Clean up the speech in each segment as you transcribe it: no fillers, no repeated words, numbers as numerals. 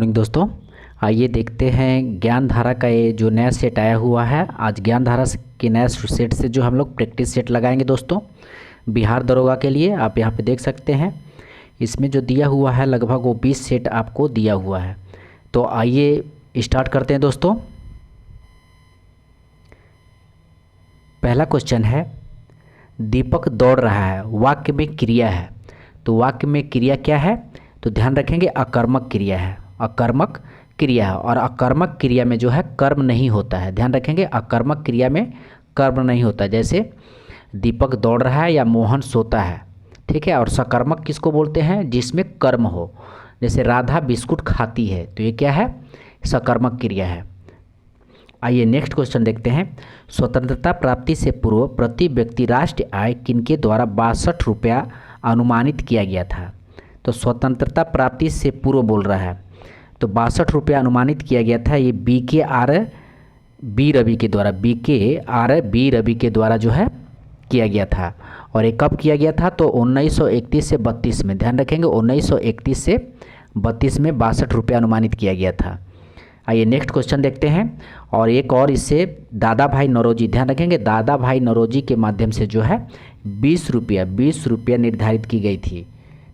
Morning दोस्तों। आइए देखते हैं ज्ञान धारा का ये जो नया सेट आया हुआ है। आज ज्ञान धारा के नया सेट से जो हम लोग प्रैक्टिस सेट लगाएंगे दोस्तों, बिहार दरोगा के लिए। आप यहाँ पे देख सकते हैं, इसमें जो दिया हुआ है लगभग वो 20 सेट आपको दिया हुआ है। तो आइए स्टार्ट करते हैं दोस्तों। पहला क्वेश्चन है, दीपक दौड़ रहा है, वाक्य में क्रिया है। तो वाक्य में क्रिया क्या है? तो ध्यान रखेंगे अकर्मक क्रिया है, अकर्मक क्रिया है। और अकर्मक क्रिया में जो है कर्म नहीं होता है। ध्यान रखेंगे अकर्मक क्रिया में कर्म नहीं होता, जैसे दीपक दौड़ रहा है या मोहन सोता है, ठीक है। और सकर्मक किसको बोलते हैं? जिसमें कर्म हो, जैसे राधा बिस्कुट खाती है, तो ये क्या है? सकर्मक क्रिया है। आइए नेक्स्ट क्वेश्चन देखते हैं। स्वतंत्रता प्राप्ति से पूर्व प्रति व्यक्ति राष्ट्रीय आय किनके द्वारा 62 रुपया अनुमानित किया गया था? तो स्वतंत्रता प्राप्ति से पूर्व बोल रहा है, तो 62 रुपया अनुमानित किया गया था। ये बी रवि के द्वारा, बी रवि के द्वारा जो है किया गया था। और ये कब किया गया था? तो 1931 से 32 में। ध्यान रखेंगे 1931 से 32 में 62 रुपया अनुमानित किया गया था। आइए नेक्स्ट क्वेश्चन देखते हैं। और एक और इससे दादा भाई नौरोजी, ध्यान रखेंगे दादा भाई नौरोजी के माध्यम से जो है 20 रुपया निर्धारित की गई थी,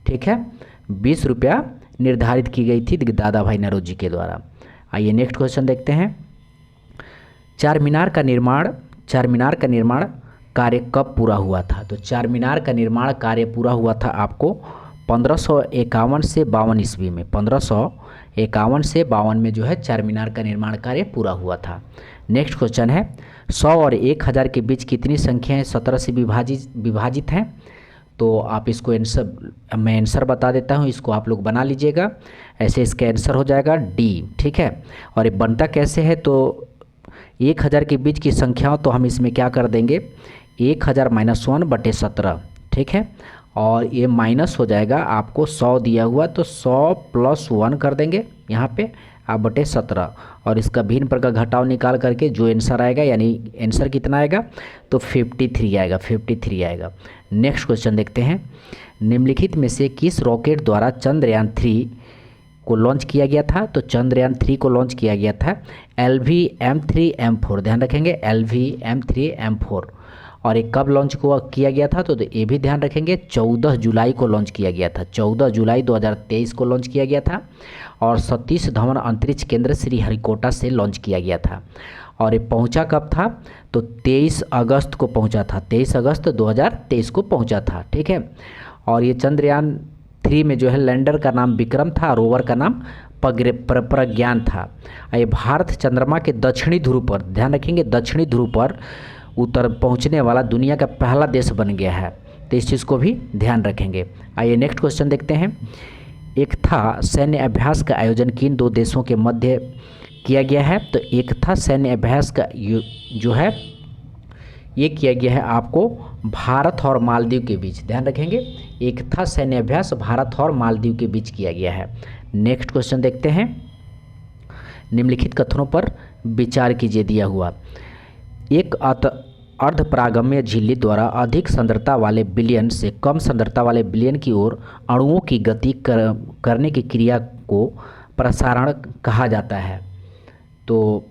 ठीक है। 20 रुपया निर्धारित की गई थी दादा भाई नौरोजी के द्वारा। आइए नेक्स्ट क्वेश्चन देखते हैं। चार मीनार का निर्माण कार्य कब पूरा हुआ था? तो चार मीनार का निर्माण कार्य पूरा हुआ था आपको 1551 से 52 ईस्वी में। 1551 से 52 में जो है चार मीनार का निर्माण कार्य पूरा हुआ था। नेक्स्ट क्वेश्चन है, 100 और 1000 के बीच कितनी संख्याएं 17 से विभाजित हैं? तो आप इसको मैं आंसर बता देता हूँ, इसको आप लोग बना लीजिएगा। ऐसे इसका आंसर हो जाएगा डी, ठीक है। और ये बनता कैसे है? तो 1000 के बीच की संख्याओं, तो हम इसमें क्या कर देंगे, 1000 - 1/17, ठीक है। और ये माइनस हो जाएगा, आपको 100 दिया हुआ, तो 100 + 1 कर देंगे यहाँ पे आप बटे 17। और इसका भिन्न पर का घटाव निकाल करके जो आंसर आएगा, यानी आंसर कितना आएगा? तो 53 आएगा। नेक्स्ट क्वेश्चन देखते हैं। निम्नलिखित में से किस रॉकेट द्वारा चंद्रयान 3 को लॉन्च किया गया था? तो चंद्रयान 3 को लॉन्च किया गया था LVM-3M4। ध्यान रखेंगे LVM-3M4। और ये कब लॉन्च किया गया था? तो ये भी ध्यान रखेंगे 14 जुलाई को लॉन्च किया गया था। 14 जुलाई 2023 को लॉन्च किया गया था। और सतीश धवन अंतरिक्ष केंद्र श्रीहरिकोटा से लॉन्च किया गया था। और ये पहुंचा कब था? तो 23 अगस्त को पहुंचा था, 23 अगस्त 2023 को पहुंचा था, ठीक है। और ये चंद्रयान 3 में जो है लैंडर का नाम विक्रम था, रोवर का नाम प्रज्ञान था। ये भारत चंद्रमा के दक्षिणी ध्रुव पर, ध्यान रखेंगे दक्षिणी ध्रुव पर उत्तर पहुंचने वाला दुनिया का पहला देश बन गया है, तो इस चीज़ को भी ध्यान रखेंगे। आइए नेक्स्ट क्वेश्चन देखते हैं। एक था सैन्य अभ्यास का आयोजन किन दो देशों के मध्य किया गया है? तो एक था सैन्य अभ्यास का जो है ये किया गया है आपको भारत और मालदीव के बीच। ध्यान रखेंगे एक था सैन्य अभ्यास भारत और मालदीव के बीच किया गया है। नेक्स्ट क्वेश्चन देखते हैं। निम्नलिखित कथनों पर विचार कीजिए दिया हुआ। एक अर्धपरागम्य झिल्ली द्वारा अधिक सांद्रता वाले विलयन से कम सांद्रता वाले विलयन की ओर अणुओं की गति करने की क्रिया को प्रसारण कहा जाता है। तो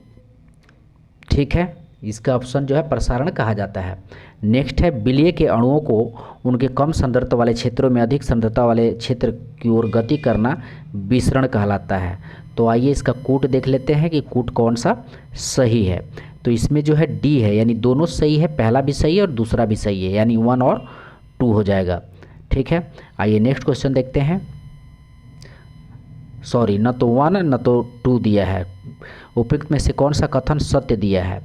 ठीक है, इसका ऑप्शन जो है प्रसारण कहा जाता है। नेक्स्ट है, विलय के अणुओं को उनके कम सांद्रता वाले क्षेत्रों में अधिक सांद्रता वाले क्षेत्र की ओर गति करना विसरण कहलाता है। तो आइए इसका कूट देख लेते हैं कि कूट कौन सा सही है। तो इसमें जो है डी है, यानी दोनों सही है, पहला भी सही है और दूसरा भी सही है, यानी 1 और 2 हो जाएगा, ठीक है। आइए नेक्स्ट क्वेश्चन देखते हैं। सॉरी, न तो 1 न तो 2 दिया है। उपयुक्त में से कौन सा कथन सत्य दिया है?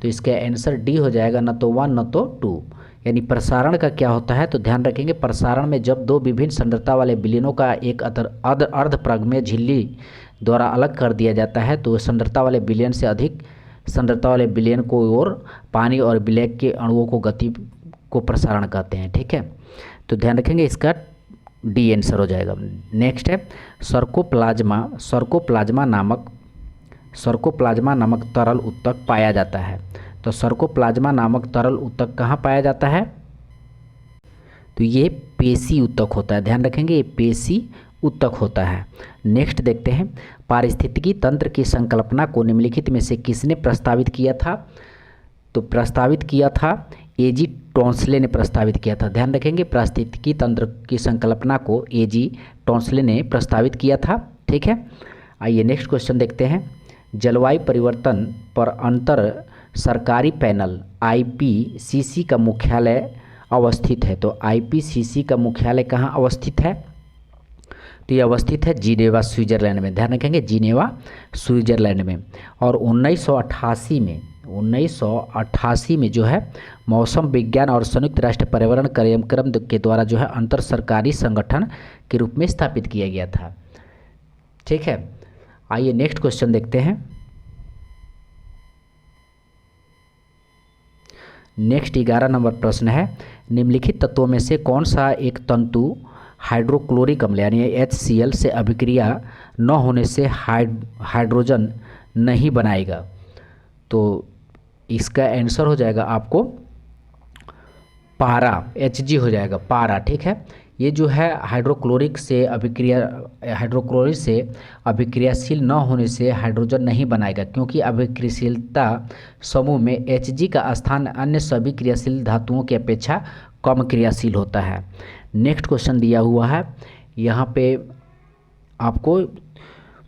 तो इसका आंसर डी हो जाएगा, न तो 1 न तो 2। यानी प्रसारण का क्या होता है? तो ध्यान रखेंगे प्रसारण में जब दो विभिन्न सांद्रता वाले विलयनों का एक अर्धपरागम्य झिल्ली द्वारा अलग कर दिया जाता है, तो सांद्रता वाले विलयन से अधिक सांद्रता वाले विलयन को और पानी और ब्लैक के अणुओं को गति को प्रसारण कहते हैं, ठीक है। तो ध्यान रखेंगे इसका डी आंसर हो जाएगा। नेक्स्ट है, सर्कोप्लाज्मा नामक तरल उत्तक पाया जाता है। तो सर्कोप्लाज्मा नामक तरल उत्तक कहाँ पाया जाता है? तो ये पेशी उत्तक होता है। ध्यान रखेंगे ये पेशी उत्तक होता है। नेक्स्ट देखते हैं, पारिस्थितिकी तंत्र की संकल्पना को निम्नलिखित में से किसने प्रस्तावित किया था? तो प्रस्तावित किया था एजी टॉन्सले ने प्रस्तावित किया था। ध्यान रखेंगे, पारिस्थितिकी तंत्र की संकल्पना को एजी टॉन्सले ने प्रस्तावित किया था। ठीक है, आइए नेक्स्ट क्वेश्चन देखते हैं। जलवायु परिवर्तन पर अंतर सरकारी पैनल आईपीसीसी का मुख्यालय अवस्थित है। तो आईपीसीसी का मुख्यालय कहाँ अवस्थित है? तो ये अवस्थित है जिनेवा स्विट्जरलैंड में। ध्यान रखेंगे, जिनेवा स्विट्जरलैंड में। और 1988 में जो है मौसम विज्ञान और संयुक्त राष्ट्र पर्यावरण कार्यक्रम के द्वारा जो है अंतर सरकारी संगठन के रूप में स्थापित किया गया था। ठीक है, आइए नेक्स्ट क्वेश्चन देखते हैं। नेक्स्ट 11 नंबर प्रश्न है, निम्नलिखित तत्वों में से कौन सा एक तंतु हाइड्रोक्लोरिक अम्ल यानी HCl से अभिक्रिया न होने से हाइड्रोजन नहीं बनाएगा? तो इसका आंसर हो जाएगा आपको पारा, Hg हो जाएगा पारा। ठीक है, ये जो है हाइड्रोक्लोरिक से अभिक्रियाशील न होने से हाइड्रोजन नहीं बनाएगा, क्योंकि अभिक्रियाशीलता समूह में Hg का स्थान अन्य सभी क्रियाशील धातुओं की अपेक्षा कम क्रियाशील होता है। नेक्स्ट क्वेश्चन दिया हुआ है यहाँ पे आपको,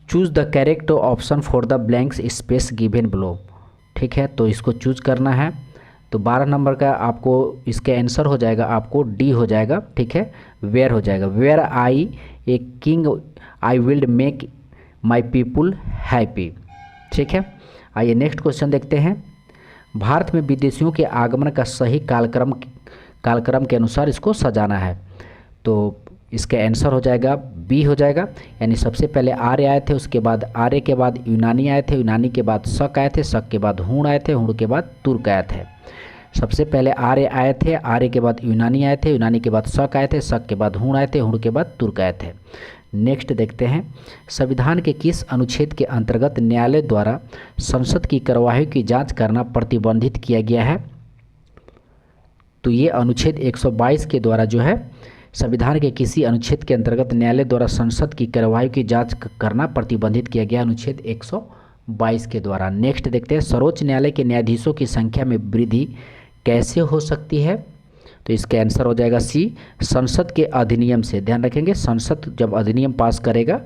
choose the correct option for the blanks space given below. ठीक है, तो इसको चूज करना है। तो 12 नंबर का आपको इसके आंसर हो जाएगा आपको डी हो जाएगा। ठीक है, वेयर हो जाएगा, were I a king I will make my people happy. ठीक है, आइए नेक्स्ट क्वेश्चन देखते हैं। भारत में विदेशियों के आगमन का सही कालक्रम के अनुसार इसको सजाना है। तो इसका आंसर हो जाएगा बी हो जाएगा, यानी सबसे पहले आर्य आए थे, उसके बाद आर्य के बाद यूनानी आए थे, यूनानी के बाद शक आए थे, शक के बाद हूण आए थे, हूण के बाद तुर्क आए थे। सबसे पहले आर्य आए थे, आर्य के बाद यूनानी आए थे, यूनानी के बाद शक आए थे, शक के बाद हूण आए थे, हूण के बाद तुर्क आए थे। नेक्स्ट देखते हैं, संविधान के किस अनुच्छेद के अंतर्गत न्यायालय द्वारा संसद की कार्यवाही की जांच करना प्रतिबंधित किया गया है? तो ये अनुच्छेद 122 के द्वारा जो है संविधान के किसी अनुच्छेद के अंतर्गत न्यायालय द्वारा संसद की कार्यवाही की जांच करना प्रतिबंधित किया गया, अनुच्छेद 122 के द्वारा। नेक्स्ट देखते हैं, सर्वोच्च न्यायालय के न्यायाधीशों की संख्या में वृद्धि कैसे हो सकती है? तो इसका आंसर हो जाएगा सी, संसद के अधिनियम से। ध्यान रखेंगे, संसद जब अधिनियम पास करेगा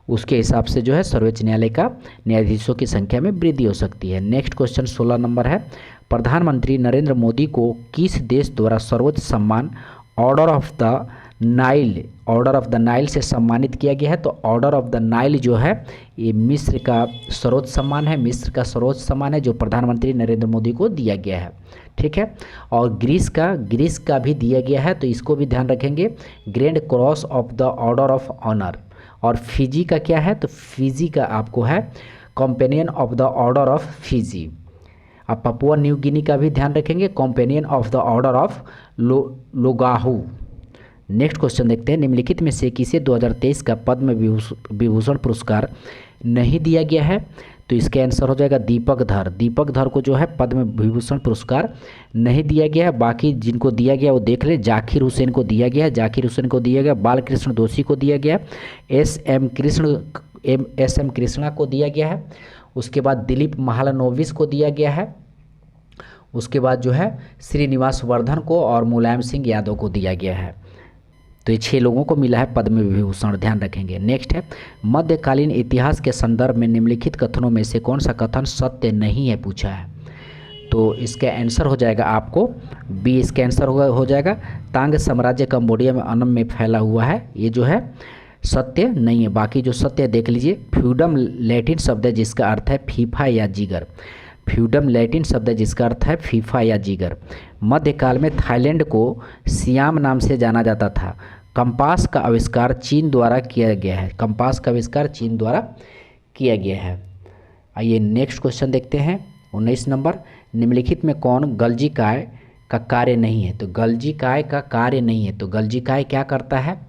उसके हिसाब से जो है सर्वोच्च न्यायालय का न्यायाधीशों की संख्या में वृद्धि हो सकती है। नेक्स्ट क्वेश्चन 16 नंबर है, प्रधानमंत्री नरेंद्र मोदी को किस देश द्वारा सर्वोच्च सम्मान ऑर्डर ऑफ द नाइल से सम्मानित किया गया है? तो ऑर्डर ऑफ द नाइल जो है ये मिस्र का सर्वोच्च सम्मान है, मिस्र का सर्वोच्च सम्मान है जो प्रधानमंत्री नरेंद्र मोदी को दिया गया है। ठीक है, और ग्रीस का भी दिया गया है, तो इसको भी ध्यान रखेंगे, grand cross of the order of honour. और फिजी का क्या है? तो फिजी का आपको है companion of the order of Fiji. अब पपुआ न्यू गिनी का भी ध्यान रखेंगे, companion of the order of Logohu. Next question देखते हैं, निम्नलिखित में से किसे 2023 का पद्म विभूषण पुरस्कार नहीं दिया गया है? तो इसका आंसर हो जाएगा दीपक धर को जो है पद्म विभूषण पुरस्कार नहीं दिया गया है। बाकी जिनको दिया गया वो देख लें, जाकिर हुसैन को दिया गया है, बालकृष्ण दोषी को दिया गया, एस एम कृष्णा को दिया गया है, उसके बाद दिलीप महालनोबिस को दिया गया है, उसके बाद जो है श्रीनिवास वर्धन को और मुलायम सिंह यादव को दिया गया है। तो ये 6 लोगों को मिला है पद्म विभूषण, ध्यान रखेंगे। नेक्स्ट है, मध्यकालीन इतिहास के संदर्भ में निम्नलिखित कथनों में से कौन सा कथन सत्य नहीं है पूछा है? तो इसका आंसर हो जाएगा आपको बी, इसका आंसर हो जाएगा तांग साम्राज्य कंबोडिया में अनम में फैला हुआ है, ये जो है सत्य नहीं है। बाकी जो सत्य देख लीजिए, फ्यूडम लैटिन शब्द है जिसका अर्थ है फीफा या जिगर, फ्यूडम लैटिन शब्द है जिसका अर्थ है फीफा या जिगर। मध्यकाल में थाईलैंड को सियाम नाम से जाना जाता था। कंपास का आविष्कार चीन द्वारा किया गया है, कंपास का आविष्कार चीन द्वारा किया गया है। आइए नेक्स्ट क्वेश्चन देखते हैं 19 नंबर, निम्नलिखित में कौन गलजीकाय का कार्य नहीं है? तो गलजीकाय का कार्य नहीं है, तो गलजीकाय क्या करता है?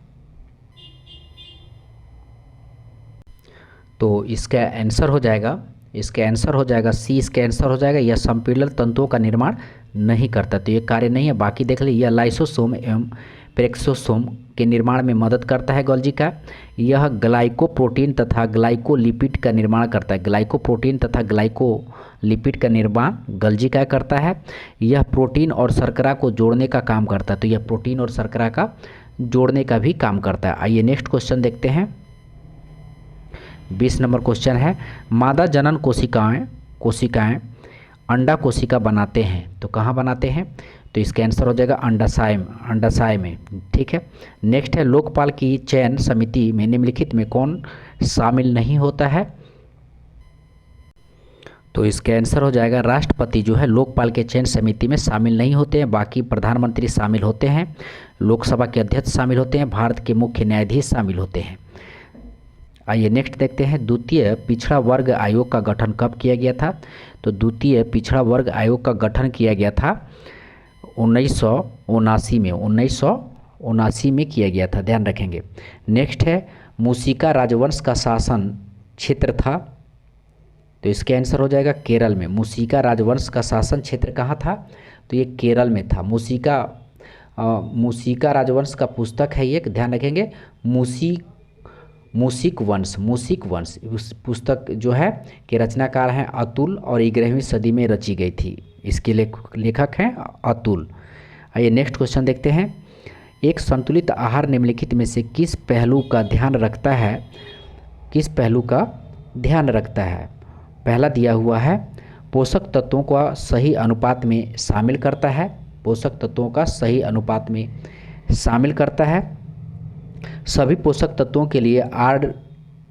तो इसका आंसर हो जाएगा इसका आंसर हो जाएगा सी, इसका आंसर हो जाएगा। यह संपीड़न तंतुओं का निर्माण नहीं करता, तो ये कार्य नहीं है। बाकी देख लीजिए, यह लाइसोसोम एवं पेरोक्सोसोम के निर्माण में मदद करता है गोल्जी का। यह ग्लाइकोप्रोटीन तथा ग्लाइकोलिपिड का निर्माण करता है। ग्लाइकोप्रोटीन तथा ग्लाइकोलिपिड का निर्माण गोल्जी का करता है। यह प्रोटीन और शर्करा को जोड़ने का काम करता है, तो यह प्रोटीन और शर्करा का जोड़ने का भी काम करता है। आइए नेक्स्ट क्वेश्चन देखते हैं। 20 नंबर क्वेश्चन है, मादा जनन कोशिकाएं अंडा कोशिका बनाते हैं, तो कहाँ बनाते हैं? तो इसका आंसर हो जाएगा अंडाशय में। ठीक है, नेक्स्ट है, लोकपाल की चयन समिति में निम्नलिखित में कौन शामिल नहीं होता है? तो इसका आंसर हो जाएगा राष्ट्रपति जो है लोकपाल के चयन समिति में शामिल नहीं होते हैं। बाकी प्रधानमंत्री शामिल होते हैं, लोकसभा के अध्यक्ष शामिल होते हैं, भारत के मुख्य न्यायाधीश शामिल होते हैं। आइए नेक्स्ट देखते हैं, द्वितीय पिछड़ा वर्ग आयोग का गठन कब किया गया था? तो द्वितीय पिछड़ा वर्ग आयोग का गठन किया गया था 1979 में, 1979 में किया गया था, ध्यान रखेंगे। नेक्स्ट है, मूशिका राजवंश का शासन क्षेत्र था, तो इसका आंसर हो जाएगा केरल में। मूशिका राजवंश का शासन क्षेत्र कहाँ था? तो ये केरल में था। मूशिका राजवंश का पुस्तक है ये, ध्यान रखेंगे, मूशिक वंश। उस पुस्तक जो है के रचनाकार हैं अतुल और 11वीं सदी में रची गई थी। इसके लेखक हैं अतुल। आइए नेक्स्ट क्वेश्चन देखते हैं, एक संतुलित आहार निम्नलिखित में से किस पहलू का ध्यान रखता है? पहला दिया हुआ है, पोषक तत्वों का सही अनुपात में शामिल करता है। पोषक तत्वों का सही अनुपात में शामिल करता है। सभी पोषक तत्वों के लिए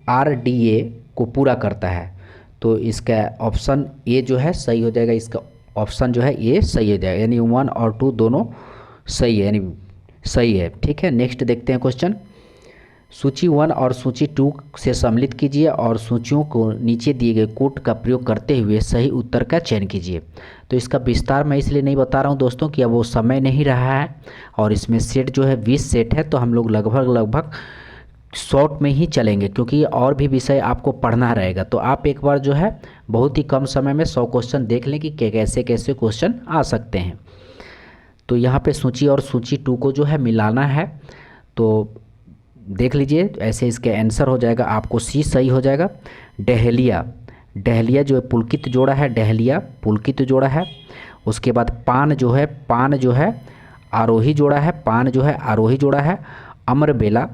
RDA को पूरा करता है, तो इसका ऑप्शन ए जो है सही हो जाएगा। इसका ऑप्शन जो है ये सही हो जाएगा, यानी 1 और 2 दोनों सही है, यानी सही है। ठीक है, नेक्स्ट देखते हैं क्वेश्चन, सूची 1 और सूची 2 से सम्मिलित कीजिए और सूचियों को नीचे दिए गए कोड का प्रयोग करते हुए सही उत्तर का चयन कीजिए। तो इसका विस्तार मैं इसलिए नहीं बता रहा हूं दोस्तों कि अब वो समय नहीं रहा है और इसमें सेट जो है 20 सेट है, तो हम लोग लगभग शॉर्ट में ही चलेंगे, क्योंकि और भी विषय आपको पढ़ना रहेगा। तो आप एक बार जो है बहुत ही कम समय में 100 क्वेश्चन देख लें कि कैसे कैसे क्वेश्चन आ सकते हैं। तो यहाँ पे सूची और सूची 2 को जो है मिलाना है, तो देख लीजिए, ऐसे इसके आंसर हो जाएगा आपको सी सही हो जाएगा। डहलिया जो है पुलकित जोड़ा है, डहलिया पुलकित जोड़ा है। उसके बाद पान जो है आरोही जोड़ा है, पान जो है आरोही जोड़ा है। अम्रबेला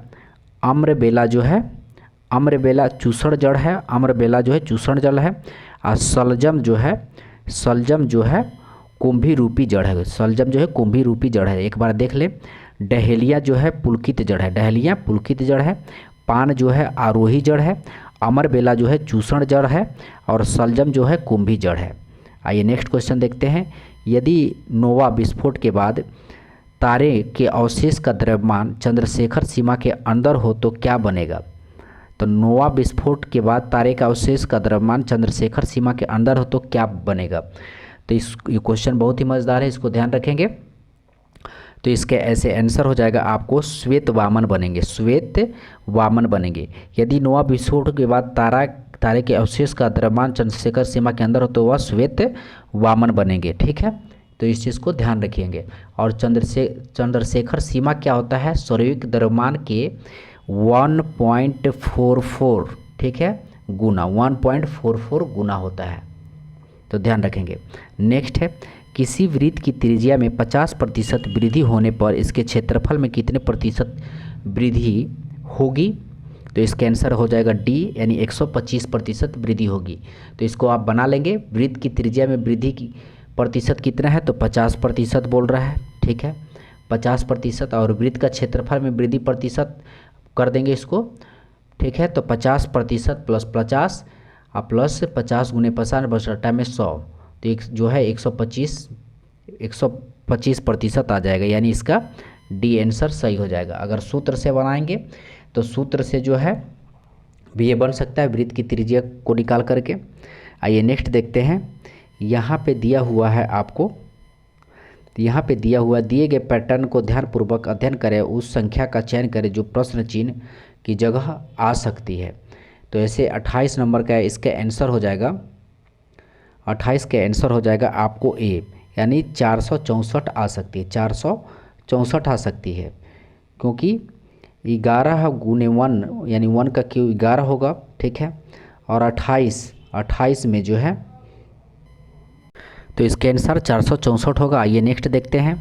चूषण जड़ है, अम्रबेला जो है चूषण जड़ है। और सलजम जो है कुंभी रूपी जड़ है, सलजम जो है कुंभी रूपी जड़ है। एक बार देख ले, डहेलिया जो है पुलकित जड़ है, डहेलिया पुलकित जड़ है। पान जो है आरोही जड़ है, अमरबेला जो है चूषण जड़ है और सलजम जो है कुंभी जड़ है। आइए नेक्स्ट क्वेश्चन देखते हैं, यदि नोवा विस्फोट के बाद तारे के अवशेष का द्रव्यमान चंद्रशेखर सीमा के अंदर हो तो क्या बनेगा? तो नोवा विस्फोट के बाद तारे का अवशेष का द्रव्यमान चंद्रशेखर सीमा के अंदर हो तो क्या बनेगा? तो ये क्वेश्चन बहुत ही मज़ेदार है, इसको ध्यान रखेंगे। तो इसके ऐसे आंसर हो जाएगा आपको श्वेत वामन बनेंगे। यदि नोवा विस्फोट के बाद तारे के अवशेष का द्रव्यमान चंद्रशेखर सीमा के अंदर हो तो वह श्वेत वामन बनेंगे। ठीक है, तो इस चीज़ को ध्यान रखिएंगे। और चंद्रशेखर सीमा क्या होता है? सौरयूथ द्रव्यमान के 1.44, ठीक है, गुना 1.44 गुना होता है, तो ध्यान रखेंगे। नेक्स्ट है, किसी वृत्त की त्रिज्या में 50% वृद्धि होने पर इसके क्षेत्रफल में कितने प्रतिशत वृद्धि होगी? तो इसका आंसर हो जाएगा डी, यानी 125% वृद्धि होगी। तो इसको आप बना लेंगे, वृत्त की त्रिज्या में वृद्धि की प्रतिशत कितना है? तो 50% बोल रहा है। ठीक है, 50%, और वृत्त का क्षेत्रफल में वृद्धि प्रतिशत कर देंगे इसको। ठीक है, तो 50% प्लस 50 और प्लस 50 गुने 50 बटा में 100, तो एक जो है 125% आ जाएगा, यानी इसका डी आंसर सही हो जाएगा। अगर सूत्र से बनाएंगे तो सूत्र से जो है भी ये बन सकता है, वृत्त की त्रिज्या को निकाल करके। आइए नेक्स्ट देखते हैं, यहाँ पे दिया हुआ है आपको, यहाँ पे दिया हुआ दिए गए पैटर्न को ध्यानपूर्वक अध्ययन करें, उस संख्या का चयन करें जो प्रश्न चिन्ह की जगह आ सकती है। तो ऐसे 28 नंबर का इसका आंसर हो जाएगा 28 का आंसर हो जाएगा आपको ए, यानी 464 आ सकती है, 464 आ सकती है, क्योंकि 11 गुने 1 यानी 1 का क्यू 11 होगा, ठीक है। और 28 में जो है तो इसका आंसर 464 होगा। आइए नेक्स्ट देखते हैं।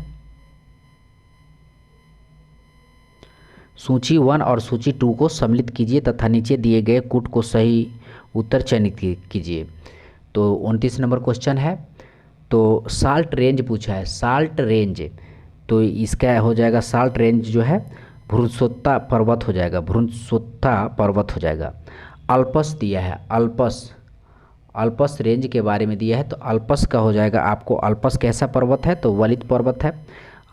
सूची 1 और सूची 2 को सम्मिलित कीजिए तथा नीचे दिए गए कूट को सही उत्तर चयनित कीजिए। तो 29 नंबर क्वेश्चन है। तो साल्ट रेंज पूछा है, साल्ट रेंज, तो इसका हो जाएगा साल्ट रेंज जो है भ्रूणस्वत्ता पर्वत हो जाएगा, भ्रूणस्वत्ता पर्वत हो जाएगा। अल्पस दिया है, अल्पस रेंज के बारे में दिया है, तो अल्पस का हो जाएगा आपको, अल्पस कैसा पर्वत है, तो वलित पर्वत है।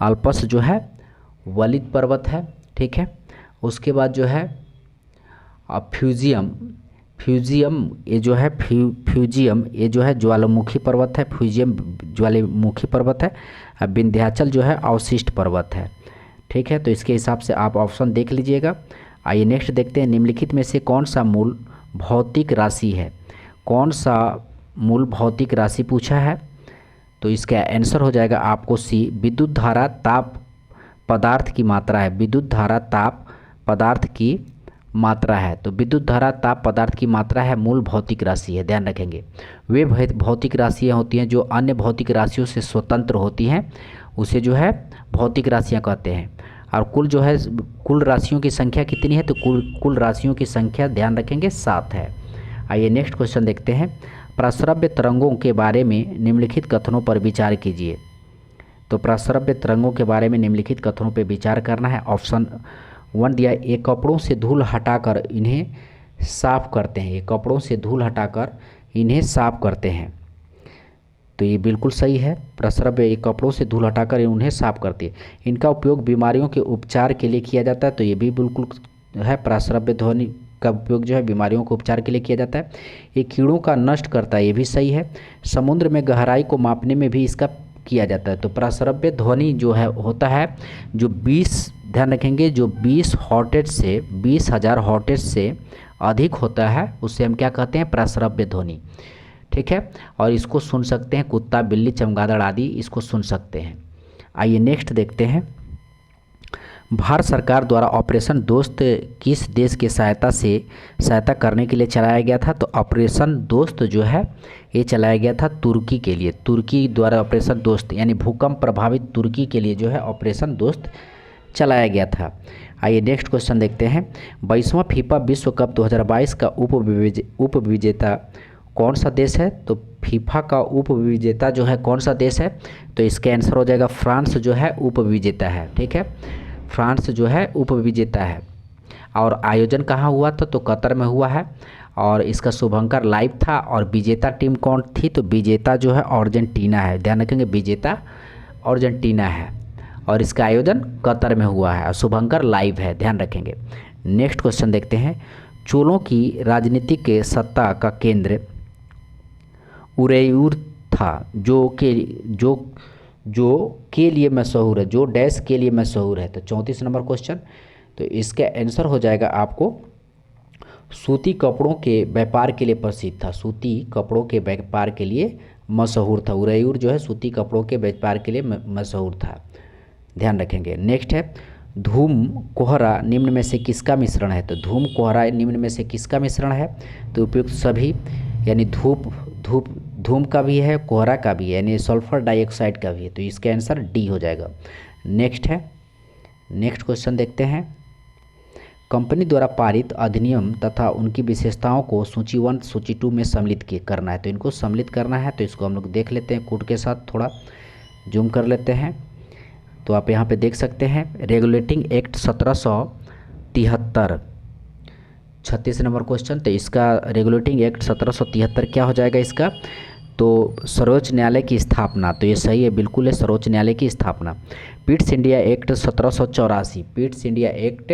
अल्पस जो है वलित पर्वत है, ठीक है। उसके बाद जो है फ्यूजियम ये जो है फ्यूजियम ये जो है ज्वालामुखी पर्वत है, फ्यूजियम ज्वालामुखी पर्वत है। अब विंध्याचल जो है अवशिष्ट पर्वत है, ठीक है। तो इसके हिसाब से आप ऑप्शन देख लीजिएगा। आइए नेक्स्ट देखते हैं। निम्नलिखित में से कौन सा मूल भौतिक राशि है, कौन सा मूल भौतिक राशि पूछा है, तो इसका आंसर हो जाएगा आपको सी, विद्युत धारा ताप पदार्थ की मात्रा है, विद्युत धारा ताप पदार्थ की मात्रा है। तो विद्युत धारा ताप पदार्थ की मात्रा है, मूल भौतिक राशि है, ध्यान रखेंगे। वे भौतिक राशियाँ होती हैं जो अन्य भौतिक राशियों से स्वतंत्र होती हैं, उसे जो है भौतिक राशियाँ कहते हैं। और कुल जो है कुल राशियों की संख्या कितनी है, तो कुल राशियों की संख्या ध्यान रखेंगे 7 है। आइए नेक्स्ट क्वेश्चन देखते हैं। प्रस्रव्य तरंगों के बारे में निम्नलिखित कथनों पर विचार कीजिए। तो प्रस्रव्य तरंगों के बारे में निम्नलिखित कथनों पर विचार करना है। ऑप्शन 1 दिया, ये कपड़ों से धूल हटाकर इन्हें साफ करते हैं, ये कपड़ों से धूल हटाकर इन्हें साफ करते हैं, तो ये बिल्कुल सही है। प्रस्रव्य ये कपड़ों से धूल हटाकर उन्हें साफ करती है। इनका उपयोग बीमारियों के उपचार के लिए किया जाता है, तो ये भी बिल्कुल है। प्रस्रव्य ध्वनि का उपयोग जो है बीमारियों के उपचार के लिए किया जाता है। ये कीड़ों का नष्ट करता है, ये भी सही है। समुद्र में गहराई को मापने में भी इसका किया जाता है। तो प्रस्रव्य ध्वनि जो है होता है जो 20, ध्यान रखेंगे, जो 20 हॉर्टेज से 20,000 हॉर्टेज से अधिक होता है उसे हम क्या कहते हैं, प्रस्रव्य ध्वनि, ठीक है। और इसको सुन सकते हैं कुत्ता, बिल्ली, चमगादड़ आदि इसको सुन सकते हैं। आइए नेक्स्ट देखते हैं। भारत सरकार द्वारा ऑपरेशन दोस्त किस देश की सहायता करने के लिए चलाया गया था, तो ऑपरेशन दोस्त जो है ये चलाया गया था तुर्की के लिए। तुर्की द्वारा ऑपरेशन दोस्त यानी भूकंप प्रभावित तुर्की के लिए जो है ऑपरेशन दोस्त चलाया गया था। आइए नेक्स्ट क्वेश्चन देखते हैं। 22वां फीफा विश्व कप 2022 का उप विजेता कौन सा देश है, तो फीफा का उप विजेता जो है कौन सा देश है, तो इसका आंसर हो जाएगा फ्रांस जो है उप विजेता है, ठीक है। फ्रांस जो है उप विजेता है। और आयोजन कहाँ हुआ था, तो कतर में हुआ है। और इसका शुभंकर लाइव था। और विजेता टीम कौन थी, तो विजेता जो है अर्जेंटीना है, ध्यान रखेंगे, विजेता अर्जेंटीना है। और इसका आयोजन कतर में हुआ है और शुभंकर लाइव है, ध्यान रखेंगे। नेक्स्ट क्वेश्चन देखते हैं। चोलों की राजनीतिक सत्ता का केंद्र उरेयूर था, जो के लिए मशहूर है, जो डैश के लिए मशहूर है। तो 34 नंबर क्वेश्चन, तो इसका आंसर हो जाएगा आपको सूती कपड़ों के व्यापार के लिए प्रसिद्ध था, सूती कपड़ों के व्यापार के लिए मशहूर था। उरेयूर जो है सूती कपड़ों के व्यापार के लिए मशहूर था, ध्यान रखेंगे। नेक्स्ट है धूम कोहरा निम्न में से किसका मिश्रण है, तो धूम कोहरा निम्न में से किसका मिश्रण है, तो उपयुक्त सभी, यानी धूम का भी है, कोहरा का भी है, यानी सल्फर डाइऑक्साइड का भी है। तो इसका आंसर डी हो जाएगा। नेक्स्ट क्वेश्चन देखते हैं। कंपनी द्वारा पारित अधिनियम तथा उनकी विशेषताओं को सूची 1 सूची 2 में सम्मिलित करना है, तो इनको सम्मिलित करना है। तो इसको हम लोग देख लेते हैं, कोड के साथ थोड़ा जूम कर लेते हैं। तो आप यहाँ पे देख सकते हैं रेगुलेटिंग एक्ट 1773, 36 नंबर क्वेश्चन। तो इसका रेगुलेटिंग एक्ट 1773 क्या हो जाएगा इसका, तो सर्वोच्च न्यायालय की स्थापना, तो ये सही है, बिल्कुल है, सर्वोच्च न्यायालय की स्थापना। Pitt's India act 1784, Pitt's India act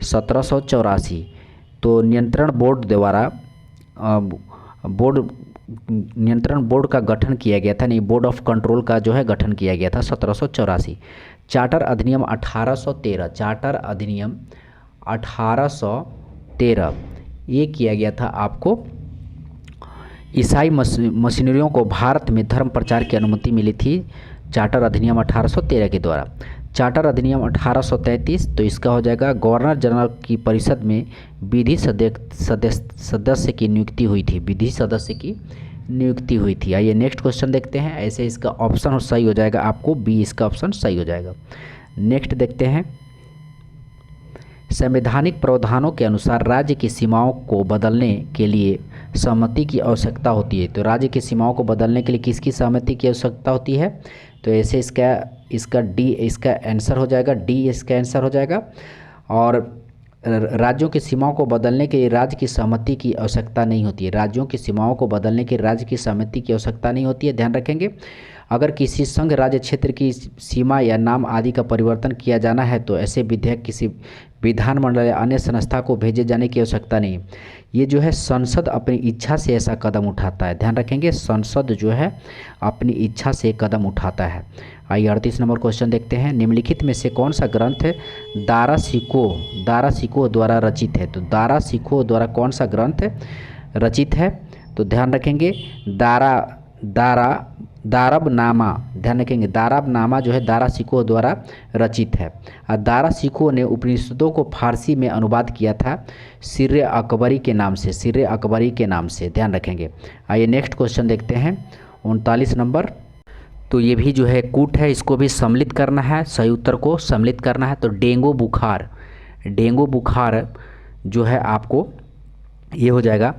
1784, तो नियंत्रण बोर्ड द्वारा नियंत्रण बोर्ड का गठन किया गया था, नहीं, बोर्ड ऑफ कंट्रोल का जो है गठन किया गया था 1784। चार्टर अधिनियम 1813, चार्टर अधिनियम 1813 ये किया गया था आपको ईसाई मशीनरियों को भारत में धर्म प्रचार की अनुमति मिली थी चार्टर अधिनियम 1813 के द्वारा। चार्टर अधिनियम 1833, तो इसका हो जाएगा गवर्नर जनरल की परिषद में विधि सदस्य की नियुक्ति हुई थी, विधि सदस्य की नियुक्ति हुई थी। आइए नेक्स्ट क्वेश्चन देखते हैं। ऐसे इसका ऑप्शन सही हो जाएगा आपको बी, इसका ऑप्शन सही हो जाएगा। नेक्स्ट देखते हैं, संवैधानिक प्रावधानों के अनुसार राज्य की सीमाओं को बदलने के लिए सहमति की आवश्यकता होती है। तो राज्य की सीमाओं को बदलने के लिए किसकी सहमति की आवश्यकता होती है? तो ऐसे इसका डी इसका आंसर हो जाएगा, डी इसका आंसर हो जाएगा। और राज्यों की सीमाओं को बदलने के लिए राज्य की सहमति की आवश्यकता नहीं होती है। राज्यों की सीमाओं को बदलने के लिए राज्य की सहमति की आवश्यकता नहीं होती है, ध्यान रखेंगे। अगर किसी संघ राज्य क्षेत्र की सीमा या नाम आदि का परिवर्तन किया जाना है तो ऐसे विधेयक किसी विधानमंडल या अन्य संस्था को भेजे जाने की आवश्यकता नहीं। ये जो है संसद अपनी इच्छा से ऐसा कदम उठाता है, ध्यान रखेंगे, संसद जो है अपनी इच्छा से कदम उठाता है। आइए 38 नंबर क्वेश्चन देखते हैं। निम्नलिखित में से कौन सा ग्रंथ दारा सिकोह द्वारा रचित है? तो दारा सिकोह द्वारा कौन सा ग्रंथ रचित है? तो ध्यान रखेंगे दारबनामा, ध्यान रखेंगे दारबनामा जो है दारा सिकोह द्वारा रचित है। और दारा सिकोह ने उपनिषदों को फारसी में अनुवाद किया था सिर्रे अकबरी के नाम से, ध्यान रखेंगे। आइए नेक्स्ट क्वेश्चन देखते हैं 39 नंबर। तो ये भी जो है कूट है, इसको भी सम्मिलित करना है, सही उत्तर को सम्मिलित करना है। तो डेंगू बुखार जो है आपको ये हो जाएगा,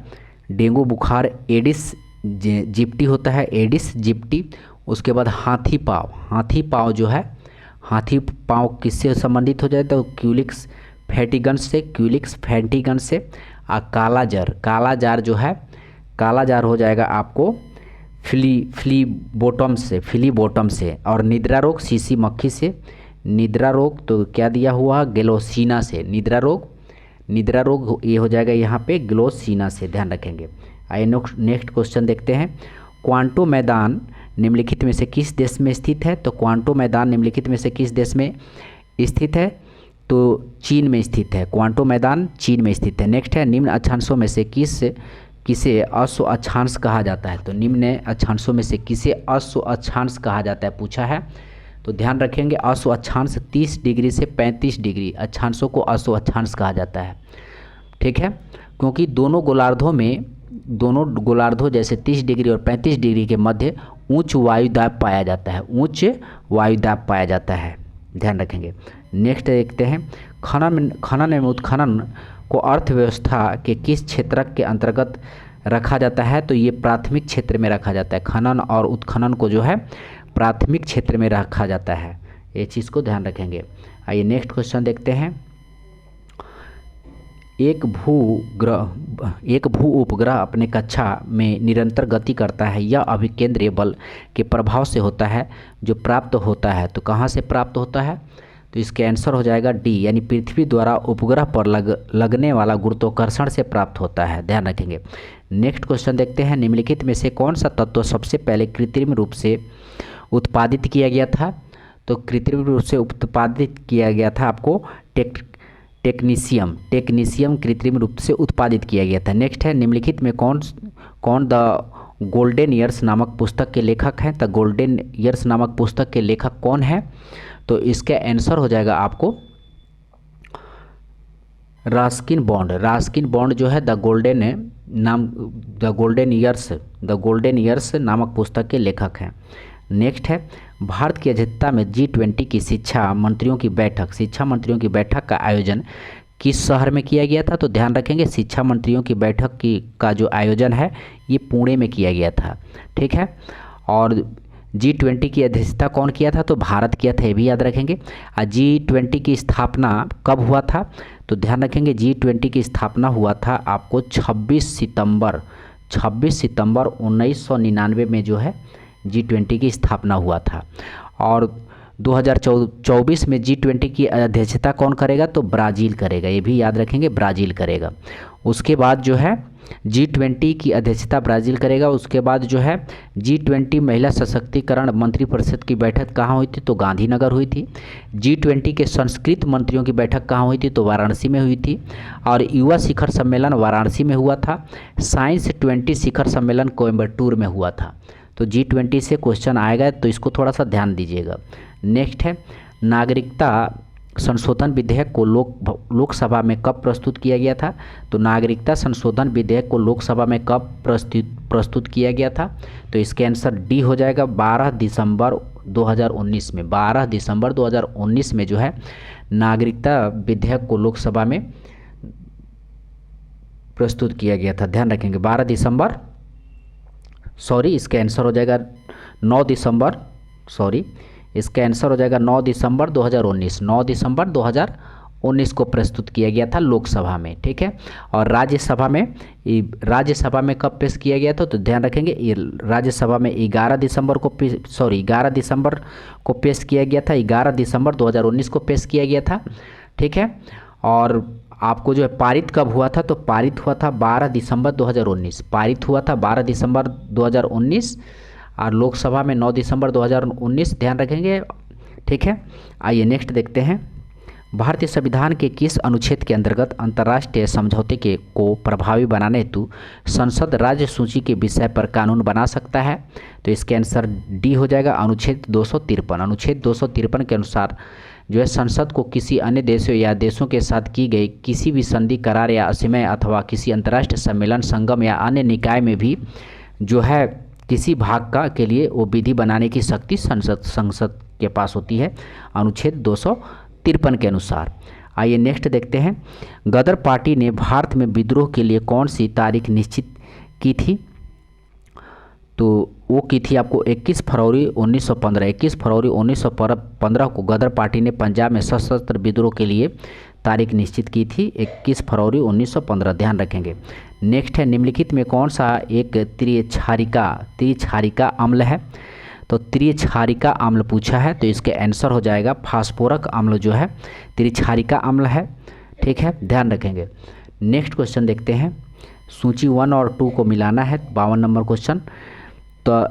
डेंगू बुखार एडिस जिप्टी होता है, एडिस जिप्टी। उसके बाद हाथी पाँव जो है, हाथी पाँव किससे संबंधित हो जाए? तो क्यूलिक्स फैटिगन से। और काला जार जो है, काला जार हो जाएगा आपको फिली बॉटम से। और निद्रा रोग सीसी मक्खी से। निद्रा रोग तो क्या दिया हुआ? ग्लोसिना से। निद्रा रोग ये हो जाएगा यहाँ पे ग्लोसिना से, ध्यान रखेंगे। आइए नेक्स्ट क्वेश्चन देखते हैं। क्वांटो मैदान निम्नलिखित में से किस देश में स्थित है? तो क्वांटो मैदान निम्नलिखित में से किस देश में स्थित है? तो चीन में स्थित है। क्वांटो मैदान चीन में स्थित है। नेक्स्ट है, निम्न अक्षांशों में से किसे अश्व अक्षांश कहा जाता है? तो निम्न अक्षांशों में से किसे अश्व अक्षांश कहा जाता है, पूछा है। तो ध्यान रखेंगे अश्व अक्षांश 30 डिग्री से 35 डिग्री अक्षांशों को अश्व अक्षांश कहा जाता है, ठीक है। क्योंकि दोनों गोलार्धों जैसे 30 डिग्री और 35 डिग्री के मध्य उच्च वायुदाब पाया जाता है, ध्यान रखेंगे। नेक्स्ट देखते हैं, खनन एवं उत्खनन को अर्थव्यवस्था के किस क्षेत्र के अंतर्गत रखा जाता है? तो ये प्राथमिक क्षेत्र में रखा जाता है। खनन और उत्खनन को जो है प्राथमिक क्षेत्र में रखा जाता है, ये चीज़ को ध्यान रखेंगे। आइए नेक्स्ट क्वेश्चन देखते हैं। एक भू उपग्रह अपने कक्षा में निरंतर गति करता है, यह अभिकेंद्रीय बल के प्रभाव से होता है जो प्राप्त होता है। तो कहाँ से प्राप्त होता है? तो इसका आंसर हो जाएगा डी, यानी पृथ्वी द्वारा उपग्रह पर लगने वाला गुरुत्वाकर्षण से प्राप्त होता है, ध्यान रखेंगे। नेक्स्ट क्वेश्चन देखते हैं। निम्नलिखित में से कौन सा तत्व सबसे पहले कृत्रिम रूप से उत्पादित किया गया था? तो कृत्रिम रूप से उत्पादित किया गया था आपको टेक्नीशियम कृत्रिम रूप से उत्पादित किया गया था। नेक्स्ट है, निम्नलिखित में कौन द गोल्डन ईयर्स नामक पुस्तक के लेखक हैं? तो गोल्डन ईयर्स नामक पुस्तक के लेखक कौन है? तो इसका आंसर हो जाएगा आपको रास्किन बॉन्ड जो है द गोल्डन ईयर्स नामक पुस्तक के लेखक हैं। नेक्स्ट है, भारत की अध्यक्षता में G20 की शिक्षा मंत्रियों की बैठक का आयोजन किस शहर में किया गया था? तो ध्यान रखेंगे शिक्षा मंत्रियों की बैठक का जो आयोजन है ये पुणे में किया गया था, ठीक है। और G20 की अध्यक्षता कौन किया था? तो भारत किया था, ये भी याद रखेंगे। और G20 की स्थापना कब हुआ था? तो ध्यान रखेंगे G20 की स्थापना हुआ था आपको 26 सितंबर 1999 में जो है G20 की स्थापना हुआ था। और 2024 में G20 की अध्यक्षता कौन करेगा? तो ब्राज़ील करेगा, ये भी याद रखेंगे, ब्राज़ील करेगा। उसके बाद जो है G20 की अध्यक्षता ब्राज़ील करेगा। उसके बाद जो है G20 महिला सशक्तिकरण मंत्रिपरिषद की बैठक कहाँ हुई थी? तो गांधीनगर हुई थी। G20 के संस्कृत मंत्रियों की बैठक कहाँ हुई थी? तो वाराणसी में हुई थी। और युवा शिखर सम्मेलन वाराणसी में हुआ था। साइंस 20 शिखर सम्मेलन कोयम्बटूर में हुआ था। तो G20 से क्वेश्चन आएगा, तो इसको थोड़ा सा ध्यान दीजिएगा। नेक्स्ट है, नागरिकता संशोधन विधेयक को लोकसभा में कब प्रस्तुत किया गया था? तो नागरिकता संशोधन विधेयक को लोकसभा में कब प्रस्तुत किया गया था? तो इसके आंसर डी हो जाएगा 12 दिसंबर 2019 में। 12 दिसंबर 2019 में जो है नागरिकता विधेयक को लोकसभा में प्रस्तुत किया गया था। ध्यान रखेंगे 12 दिसंबर, सॉरी इसका आंसर हो जाएगा 9 दिसंबर, सॉरी इसका आंसर हो जाएगा 9 दिसंबर 2019। 9 दिसंबर 2019 को प्रस्तुत किया गया था लोकसभा में, ठीक है। और राज्यसभा में कब पेश किया गया था? तो ध्यान रखेंगे राज्यसभा में 11 दिसंबर को पेश किया गया था। 11 दिसंबर 2019 को पेश किया गया था, ठीक है। और आपको जो है पारित कब हुआ था? तो पारित हुआ था 12 दिसंबर 2019। पारित हुआ था 12 दिसंबर 2019 और लोकसभा में 9 दिसंबर 2019। ध्यान रखेंगे, ठीक है। आइए नेक्स्ट देखते हैं। भारतीय संविधान के किस अनुच्छेद के अंतर्गत अंतर्राष्ट्रीय समझौते को प्रभावी बनाने हेतु संसद राज्य सूची के विषय पर कानून बना सकता है? तो इसके आंसर डी हो जाएगा अनुच्छेद 253। अनुच्छेद 253 के अनुसार जो है संसद को किसी अन्य देशों या देशों के साथ की गई किसी भी संधि, करार या असीमय अथवा किसी अंतर्राष्ट्रीय सम्मेलन, संगम या अन्य निकाय में भी जो है किसी भाग के लिए वो विधि बनाने की शक्ति संसद के पास होती है, अनुच्छेद 253 के अनुसार। आइए नेक्स्ट देखते हैं। गदर पार्टी ने भारत में विद्रोह के लिए कौन सी तारीख निश्चित की थी? तो वो की थी आपको 21 फरवरी 1915। 21 फरवरी 1915 को गदर पार्टी ने पंजाब में सशस्त्र विद्रोह के लिए तारीख निश्चित की थी, 21 फरवरी 1915। ध्यान रखेंगे। नेक्स्ट है, निम्नलिखित में कौन सा एक त्रिक्षारिका अम्ल है? तो त्रिक्षारिका अम्ल पूछा है, तो इसके आंसर हो जाएगा फास्फोरक अम्ल जो है त्रिक्षारिका अम्ल है, ठीक है। ध्यान रखेंगे। नेक्स्ट क्वेश्चन देखते हैं। सूची 1 और 2 को मिलाना है, 52 नंबर क्वेश्चन। तो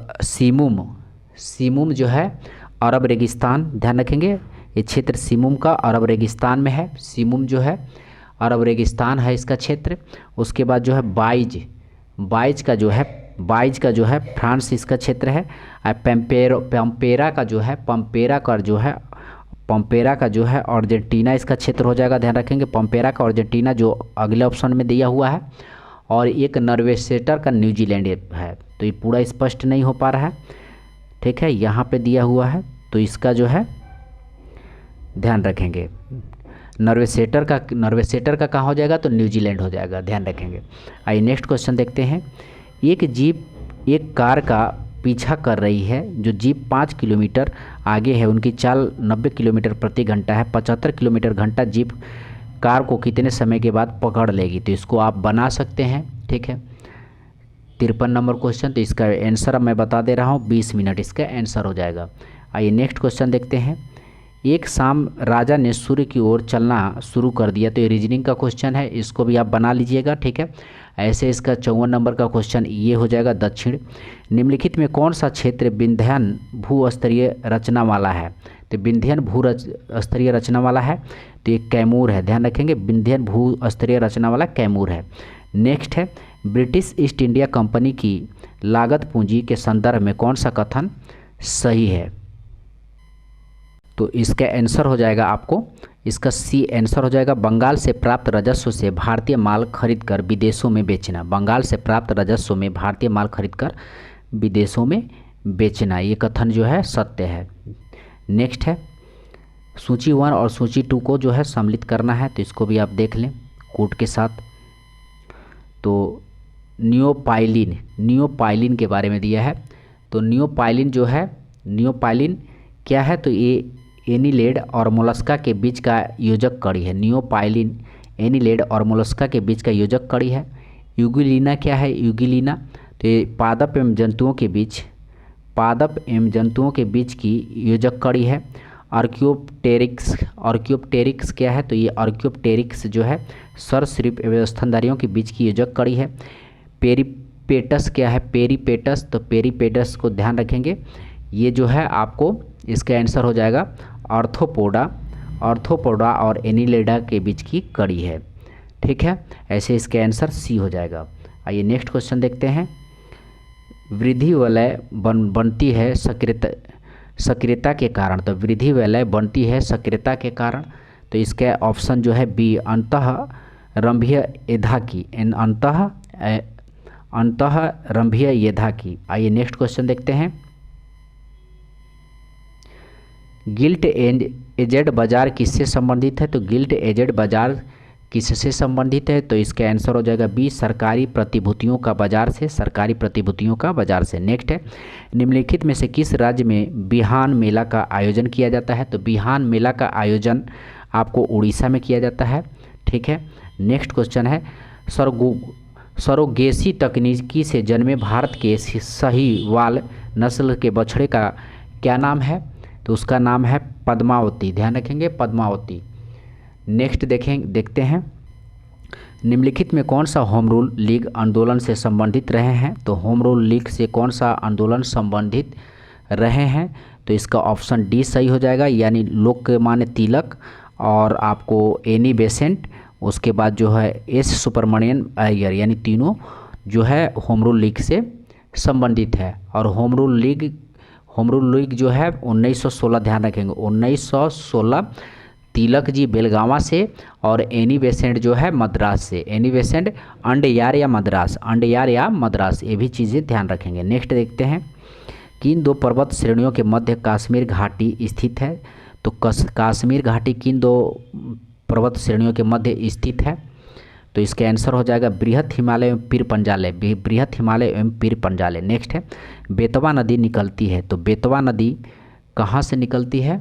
सीमुम जो है अरब रेगिस्तान, ध्यान रखेंगे ये क्षेत्र सीमुम का अरब रेगिस्तान में है। सीमुम जो है अरब रेगिस्तान है इसका क्षेत्र। उसके बाद जो है बाइज का जो है फ्रांस इसका क्षेत्र है। पंपेरा का जो है अर्जेंटीना इसका क्षेत्र हो जाएगा। ध्यान रखेंगे पंपेरा का अर्जेंटीना जो अगले ऑप्शन में दिया हुआ है। और एक नॉर्वेस्टर का न्यूजीलैंड है। तो ये पूरा स्पष्ट नहीं हो पा रहा है, ठीक है, यहाँ पे दिया हुआ है। तो इसका जो है ध्यान रखेंगे नॉर्वेस्टर का कहाँ हो जाएगा? तो न्यूजीलैंड हो जाएगा। ध्यान रखेंगे। आइए नेक्स्ट क्वेश्चन देखते हैं। एक जीप एक कार का पीछा कर रही है। जो जीप 5 किलोमीटर आगे है, उनकी चाल 90 किलोमीटर प्रति घंटा है। 75 किलोमीटर घंटा जीप कार को कितने समय के बाद पकड़ लेगी? तो इसको आप बना सकते हैं, ठीक है। 53 नंबर क्वेश्चन। तो इसका आंसर मैं बता दे रहा हूँ, 20 मिनट इसका आंसर हो जाएगा। आइए नेक्स्ट क्वेश्चन देखते हैं। एक शाम राजा ने सूर्य की ओर चलना शुरू कर दिया। तो ये रीजनिंग का क्वेश्चन है, इसको भी आप बना लीजिएगा, ठीक है। ऐसे इसका 54 नंबर का क्वेश्चन ये हो जाएगा दक्षिण। निम्नलिखित में कौन सा क्षेत्र विंध्यन भूस्तरीय रचना वाला है? तो विंध्यन भूस्तरीय रचना वाला है, तो ये कैमूर है। ध्यान रखेंगे विंध्यन भूस्तरीय रचना वाला कैमूर है। नेक्स्ट है, ब्रिटिश ईस्ट इंडिया कंपनी की लागत पूंजी के संदर्भ में कौन सा कथन सही है? तो इसका आंसर हो जाएगा आपको, इसका सी आंसर हो जाएगा बंगाल से प्राप्त राजस्व से भारतीय माल खरीदकर विदेशों में बेचना। बंगाल से प्राप्त राजस्व में भारतीय माल खरीदकर विदेशों में बेचना, ये कथन जो है सत्य है। नेक्स्ट है, सूची 1 और सूची 2 को जो है सम्मिलित करना है। तो इसको भी आप देख लें कोड के साथ। तो नियोपाइलिन के बारे में दिया है। तो नियोपाइलिन जो है, नियोपाइलिन क्या है? तो ये एनिलेड और मोलस्का के बीच का योजक कड़ी है। नियोपाइलिन एनिलेड और मोलस्का के बीच का योजक कड़ी है। यूगिलिना क्या है? यूगिलिना तो ये पादप एवं जंतुओं के बीच की योजक कड़ी है। आर्कियोप्टेरिक्स क्या है? तो ये आर्कियोप्टेरिक्स जो है सरीसृप एवं स्तनधारियों के बीच की योजक कड़ी है। पेरीपेटस क्या है, पेरीपेटस, तो पेरीपेटस को ध्यान रखेंगे। ये जो है आपको इसका आंसर हो जाएगा आर्थ्रोपोडा, आर्थ्रोपोडा और एनिलिडा के बीच की कड़ी है। ठीक है, ऐसे इसका आंसर सी हो जाएगा। आइए नेक्स्ट क्वेश्चन देखते हैं। वृद्धि वलय बनती है सक्रियता के कारण, तो वृद्धि वलय बनती है सक्रियता के कारण, तो इसका ऑप्शन जो है बी, अंतःरंभीय एधा की, अंतःरंभीय एधा की। आइए नेक्स्ट क्वेश्चन देखते हैं। गिल्ट एजेड बाजार किससे संबंधित है, तो गिल्ट एजेड बाजार किससे संबंधित है, तो इसका आंसर हो जाएगा बी, सरकारी प्रतिभूतियों का बाजार से, सरकारी प्रतिभूतियों का बाजार से। नेक्स्ट है, निम्नलिखित में से किस राज्य में बिहान मेला का आयोजन किया जाता है, तो बिहान मेला का आयोजन आपको उड़ीसा में किया जाता है। ठीक है, नेक्स्ट क्वेश्चन है, सरोगेसी तकनीकी से जन्मे भारत के साहीवाल नस्ल के बछड़े का क्या नाम है, तो उसका नाम है पद्मावती, ध्यान रखेंगे पद्मावती। नेक्स्ट देखते हैं, निम्नलिखित में कौन सा होम रूल लीग आंदोलन से संबंधित रहे हैं, तो होम रूल लीग से कौन सा आंदोलन संबंधित रहे हैं, तो इसका ऑप्शन डी सही हो जाएगा, यानी लोकमान्य तिलक और आपको एनी बेसेंट, उसके बाद जो है एस सुब्रमण्यम अय्यर, यानी तीनों जो है होम रूल लीग से संबंधित है। और होम रूल लीग जो है 1916, ध्यान रखेंगे 1916, तिलक जी बेलगावा से और एनी बेसेंट जो है मद्रास से, एनी बेसेंट अंडयार या मद्रास, ये भी चीज़ें ध्यान रखेंगे। नेक्स्ट देखते हैं, किन दो पर्वत श्रेणियों के मध्य कश्मीर घाटी स्थित है, तो कश्मीर घाटी किन दो पर्वत श्रेणियों के मध्य स्थित है, तो इसका आंसर हो जाएगा बृहत हिमालय एवं पीर पंजाले, बृहत हिमालय एवं पीर पंजाले। नेक्स्ट है, बेतवा नदी निकलती है, तो बेतवा नदी कहाँ से निकलती है,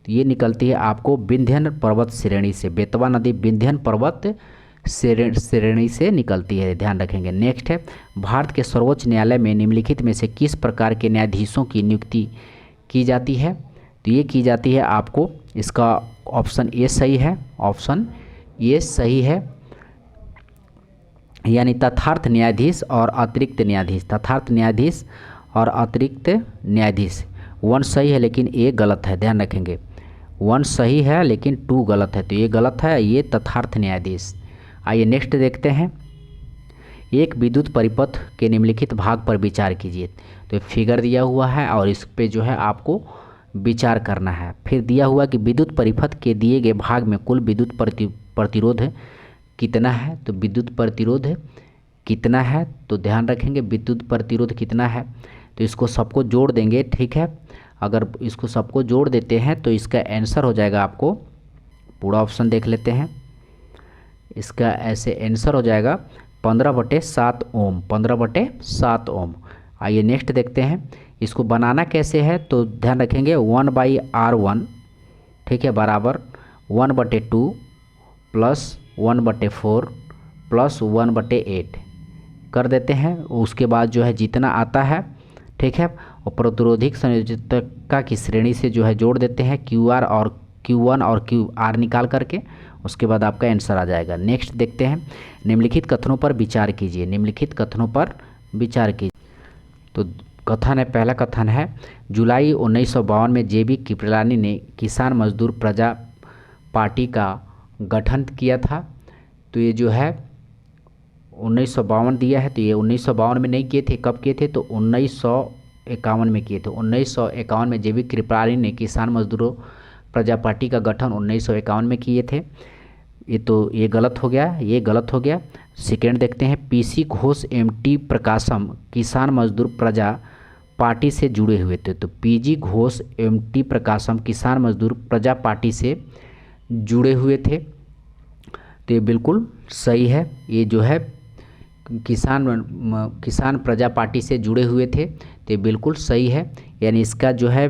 तो ये निकलती है आपको विंध्यन पर्वत श्रेणी से, बेतवा नदी विंध्यन पर्वत श्रेणी से निकलती है, ध्यान रखेंगे। नेक्स्ट है, भारत के सर्वोच्च न्यायालय में निम्नलिखित में से किस प्रकार के न्यायाधीशों की नियुक्ति की जाती है, तो ये की जाती है आपको, इसका ऑप्शन ए सही है, ऑप्शन ए सही है, यानी तथार्थ न्यायाधीश और अतिरिक्त न्यायाधीश, तथार्थ न्यायाधीश और अतिरिक्त न्यायाधीश। 1 सही है लेकिन ए गलत है, ध्यान रखेंगे 1 सही है लेकिन 2 गलत है, तो ये गलत है, ये तथार्थ न्यायाधीश। आइए नेक्स्ट देखते हैं, एक विद्युत परिपथ के निम्नलिखित भाग पर विचार कीजिए, तो फिगर दिया हुआ है और इस पे जो है आपको विचार करना है। फिर दिया हुआ कि विद्युत परिपथ के दिए गए भाग में कुल विद्युत प्रतिरोध कितना है, तो विद्युत प्रतिरोध कितना है, तो ध्यान रखेंगे विद्युत प्रतिरोध कितना है, तो इसको सबको जोड़ देंगे। ठीक है, अगर इसको सबको जोड़ देते हैं तो इसका आंसर हो जाएगा, आपको पूरा ऑप्शन देख लेते हैं, इसका ऐसे आंसर हो जाएगा 15/7 ओम, 15/7 ओम। आइए नेक्स्ट देखते हैं, इसको बनाना कैसे है, तो ध्यान रखेंगे 1/R1, ठीक है, बराबर 1/2 प्लस 1/4 प्लस 1/8 कर देते हैं। उसके बाद जो है जितना आता है, ठीक है, और प्रतिरोधिक संयोजकता की श्रेणी से जो है जोड़ देते हैं QR और Q1 और QR निकाल करके, उसके बाद आपका आंसर आ जाएगा। नेक्स्ट देखते हैं, निम्नलिखित कथनों पर विचार कीजिए, निम्नलिखित कथनों पर विचार कीजिए। तो कथन है, पहला कथन है, जुलाई 1952 में JB कृपलानी ने किसान मजदूर प्रजा पार्टी का गठन किया था, तो ये जो है 1952 दिया है, तो ये 1952 में नहीं किए थे, कब किए थे, तो 1951 में किए थे। 1951 में JB कृपलानी ने किसान मजदूरों प्रजा पार्टी का गठन 1951 में किए थे, ये गलत हो गया, ये गलत हो गया। सेकेंड देखते हैं, PC घोष MT प्रकाशम किसान मजदूर प्रजा पार्टी से जुड़े हुए थे, तो PG घोष MT प्रकाशम किसान मजदूर प्रजा पार्टी से जुड़े हुए थे, तो ये बिल्कुल सही है, ये जो है किसान प्रजा पार्टी से जुड़े हुए थे, तो ये बिल्कुल सही है, यानी इसका जो है